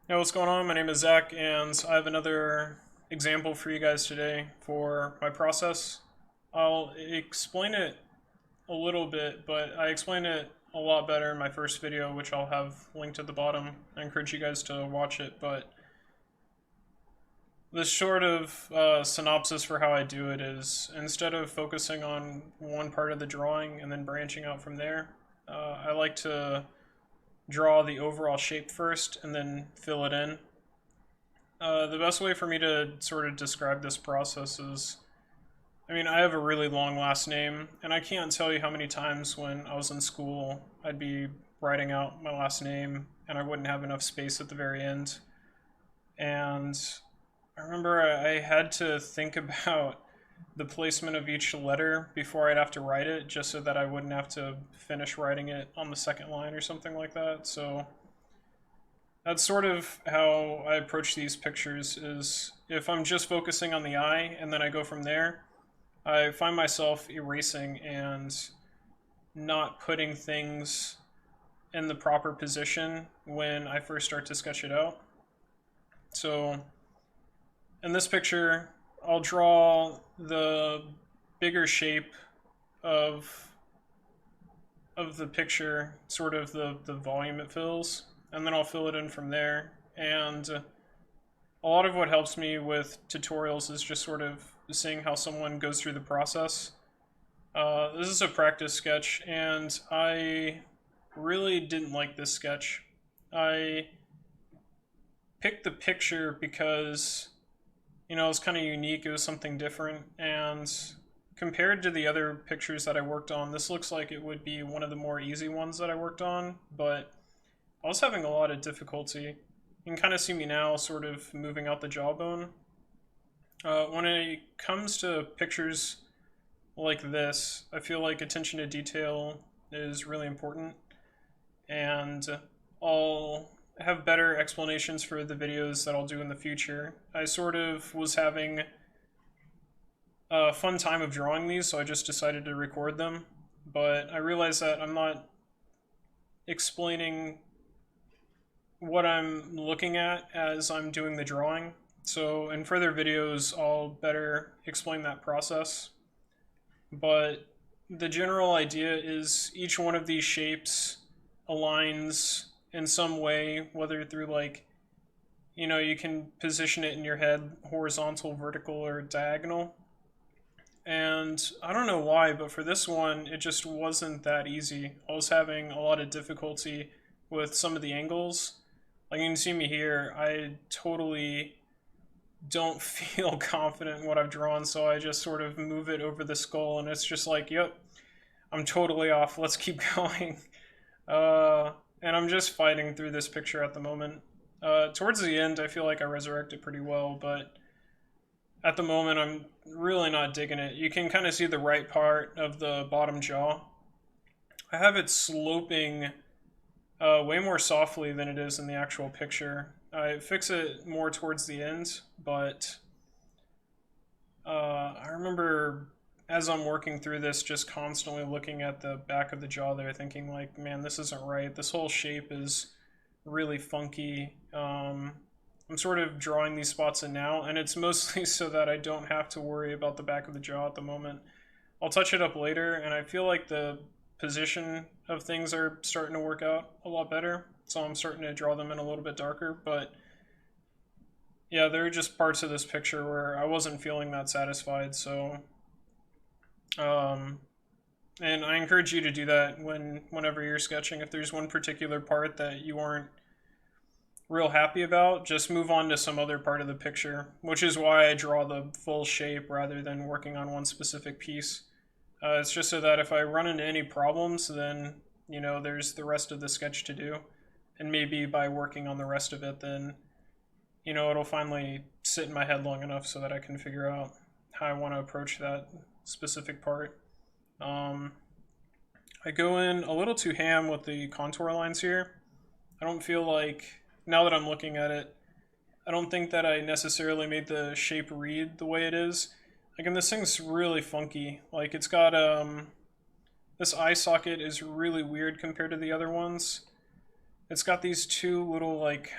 Hey, what's going on? My name is Zach, and I have another example for you guys today for my process. I'll explain it a little bit, but I explained it a lot better in my first video, which I'll have linked at the bottom. I encourage you guys to watch it, but the short of synopsis for how I do it is instead of focusing on one part of the drawing and then branching out from there, I like to draw the overall shape first and then fill it in. The best way for me to sort of describe this process is I have a really long last name, and I can't tell you how many times when I was in school, I'd be writing out my last name and I wouldn't have enough space at the very end. And I remember I had to think about the placement of each letter before I'd have to write it, just so that I wouldn't have to finish writing it on the second line or something like that. So that's sort of how I approach these pictures is if I'm just focusing on the eye and then I go from there, I find myself erasing and not putting things in the proper position when I first start to sketch it out. So in this picture, I'll draw the bigger shape of the picture, sort of the volume it fills, and then I'll fill it in from there. And a lot of what helps me with tutorials is just sort of seeing how someone goes through the process. This is a practice sketch, and I really didn't like this sketch. I picked the picture because, it was kind of unique, it was something different, and compared to the other pictures that I worked on, this looks like it would be one of the more easy ones that I worked on, but I was having a lot of difficulty. You can kind of see me now sort of moving out the jawbone. When it comes to pictures like this, I feel like attention to detail is really important, and I'll have better explanations for the videos that I'll do in the future. I sort of was having a fun time of drawing these, so I just decided to record them, but I realized that I'm not explaining what I'm looking at as I'm doing the drawing. So in further videos, I'll better explain that process. But the general idea is each one of these shapes aligns in some way, whether through you can position it in your head horizontal, vertical, or diagonal. And I don't know why, but for this one, it just wasn't that easy. I was having a lot of difficulty with some of the angles. Like you can see me here, I totally don't feel confident in what I've drawn, so I just sort of move it over the skull, and it's just like, yep, I'm totally off. Let's keep going. And I'm just fighting through this picture at the moment. Towards the end, I feel like I resurrect it pretty well, but at the moment, I'm really not digging it. You can kind of see the right part of the bottom jaw. I have it sloping way more softly than it is in the actual picture. I fix it more towards the end, but I remember as I'm working through this, just constantly looking at the back of the jaw there, thinking like, man, this isn't right. This whole shape is really funky. I'm sort of drawing these spots in now, and it's mostly so that I don't have to worry about the back of the jaw at the moment. I'll touch it up later, and I feel like the position of things are starting to work out a lot better, so I'm starting to draw them in a little bit darker, but yeah, there are just parts of this picture where I wasn't feeling that satisfied, so um, and I encourage you to do that whenever you're sketching. If there's one particular part that you aren't real happy about, just move on to some other part of the picture, which is why I draw the full shape rather than working on one specific piece. It's just so that if I run into any problems, then there's the rest of the sketch to do, and maybe by working on the rest of it, then it'll finally sit in my head long enough so that I can figure out how I want to approach that specific part. Um, I go in a little too ham with the contour lines here. I don't feel like, now that I'm looking at it, I don't think that I necessarily made the shape read the way it is. Like, and this thing's really funky. Like, it's got, this eye socket is really weird compared to the other ones. It's got these two little, like,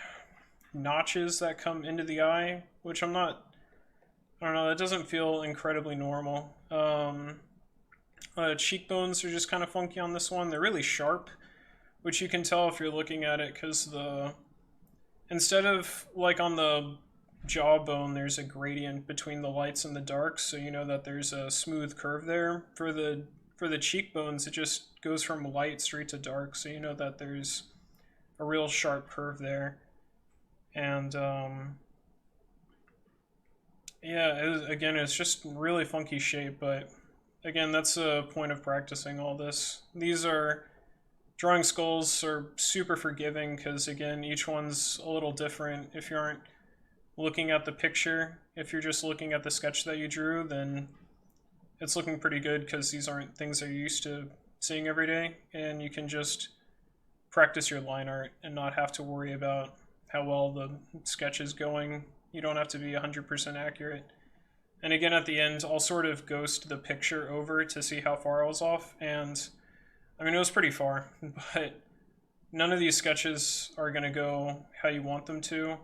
notches that come into the eye, which I'm not, I don't know, that doesn't feel incredibly normal. Cheekbones are just kind of funky on this one. They're really sharp, which you can tell if you're looking at it, because instead of like on the jawbone, there's a gradient between the lights and the darks, so you know that there's a smooth curve there. For the cheekbones, it just goes from light straight to dark, so you know that there's a real sharp curve there. And yeah, again, it's just really funky shape, but again, that's a point of practicing all this. Drawing skulls are super forgiving because, again, each one's a little different. If you aren't looking at the picture, if you're just looking at the sketch that you drew, then it's looking pretty good because these aren't things that you're used to seeing every day, and you can just practice your line art and not have to worry about how well the sketch is going. You don't have to be 100% accurate. And again, at the end, I'll sort of ghost the picture over to see how far I was off, and I mean, it was pretty far, but none of these sketches are going to go how you want them to.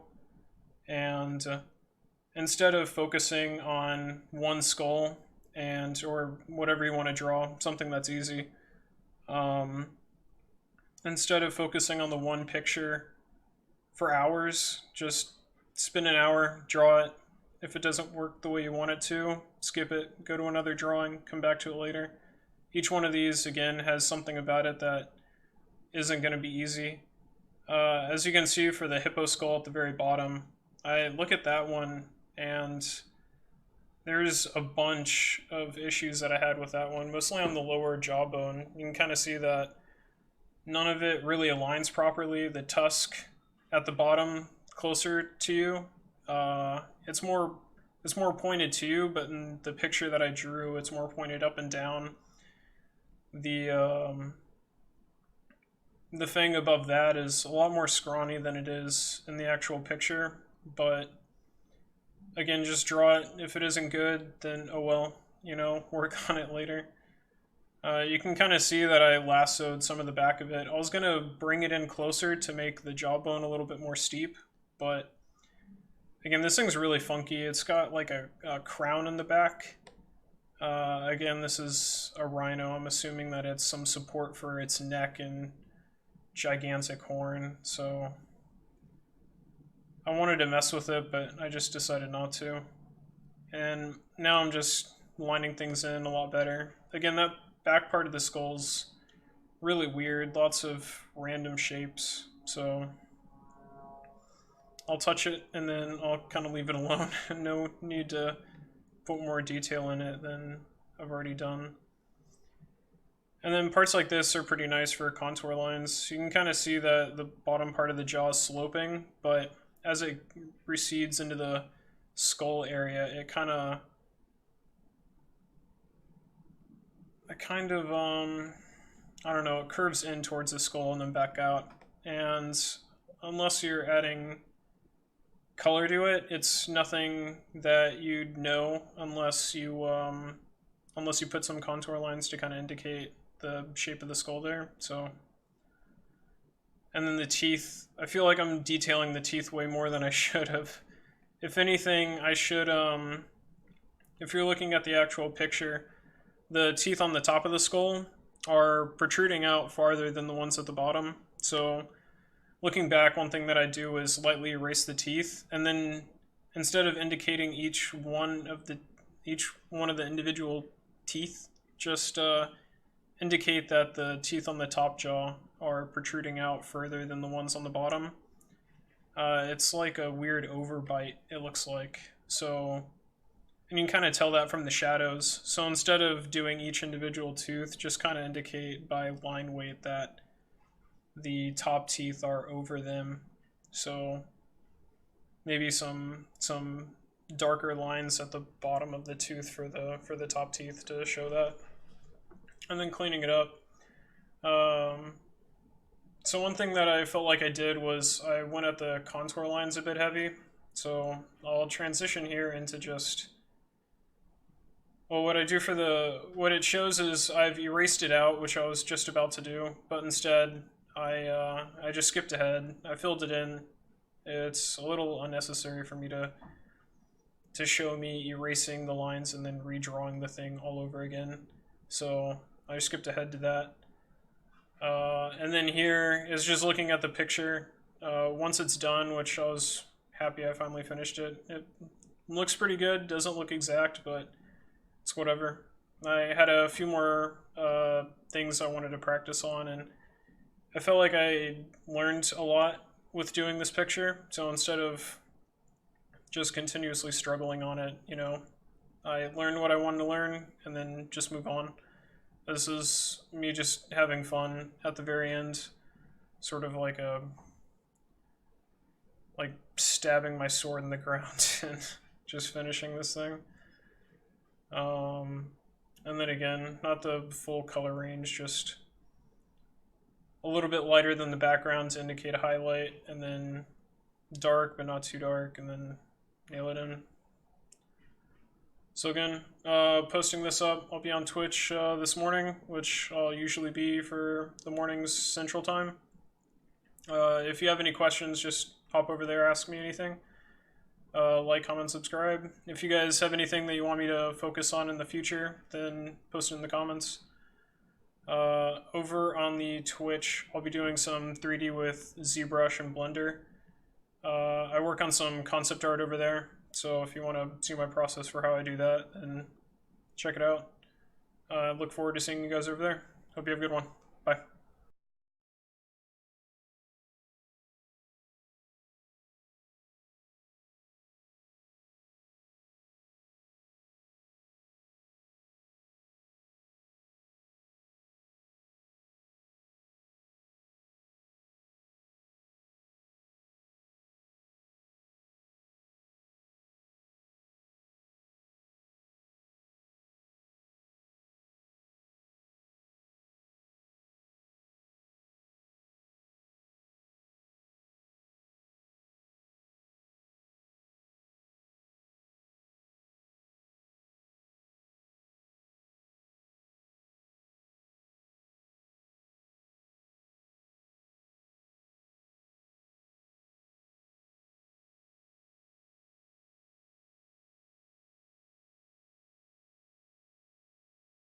And instead of focusing on one skull or whatever you want to draw, something that's easy, instead of focusing on the one picture for hours, just spend an hour, draw it. If it doesn't work the way you want it to, skip it, go to another drawing, come back to it later. Each one of these, again, has something about it that isn't going to be easy. As you can see for the hippo skull at the very bottom, I look at that one and there's a bunch of issues that I had with that one, mostly on the lower jawbone. You can kind of see that none of it really aligns properly. The tusk at the bottom, closer to you, it's more pointed to you, but in the picture that I drew, it's more pointed up and down. The thing above that is a lot more scrawny than it is in the actual picture, but again, just draw it. If it isn't good, then oh well, work on it later. You can kind of see that I lassoed some of the back of it. I was going to bring it in closer to make the jawbone a little bit more steep, but again, this thing's really funky. It's got like a crown in the back. Again, this is a rhino. I'm assuming that it's some support for its neck and gigantic horn, so I wanted to mess with it, but I just decided not to. And now I'm just lining things in a lot better. Again, that back part of the skull's really weird, lots of random shapes, so I'll touch it and then I'll kind of leave it alone. No need to put more detail in it than I've already done. And then parts like this are pretty nice for contour lines. You can kind of see that the bottom part of the jaw is sloping, but as it recedes into the skull area, it kind of I don't know, it curves in towards the skull and then back out. And unless you're adding color to it, it's nothing that you'd know unless you put some contour lines to kind of indicate the shape of the skull there. So, and then the teeth, I feel like I'm detailing the teeth way more than I should have. If anything, I should, if you're looking at the actual picture, the teeth on the top of the skull are protruding out farther than the ones at the bottom. So looking back, one thing that I do is lightly erase the teeth, and then instead of indicating each one of the individual teeth, just indicate that the teeth on the top jaw are protruding out further than the ones on the bottom. It's like a weird overbite, it looks like. So, and you can kind of tell that from the shadows. So instead of doing each individual tooth, just kind of indicate by line weight that the top teeth are over them. So maybe some darker lines at the bottom of the tooth for the top teeth to show that. And then cleaning it up. So one thing that I felt like I did was I went at the contour lines a bit heavy. So I'll transition here into just, well, what I do for what it shows is I've erased it out, which I was just about to do, but instead I just skipped ahead. I filled it in It's a little unnecessary for me to show me erasing the lines and then redrawing the thing all over again. So I skipped ahead to that. And then here is just looking at the picture. Once it's done, which I was happy I finally finished it. It looks pretty good. Doesn't look exact, but it's whatever. I had a few more things I wanted to practice on, and I felt like I learned a lot with doing this picture. So instead of just continuously struggling on it, you know, I learned what I wanted to learn and then just move on. This is me just having fun at the very end, sort of like stabbing my sword in the ground and just finishing this thing. And then again, not the full color range, just a little bit lighter than the background to indicate a highlight, and then dark but not too dark, and then nail it in. So again, posting this up, I'll be on Twitch this morning, which I'll usually be for the mornings Central Time. If you have any questions, just hop over there, ask me anything. Like, comment, subscribe. If you guys have anything that you want me to focus on in the future, then post it in the comments. Over on the Twitch, I'll be doing some 3D with ZBrush and Blender. I work on some concept art over there, so if you want to see my process for how I do that, then check it out. I look forward to seeing you guys over there. Hope you have a good one. Bye.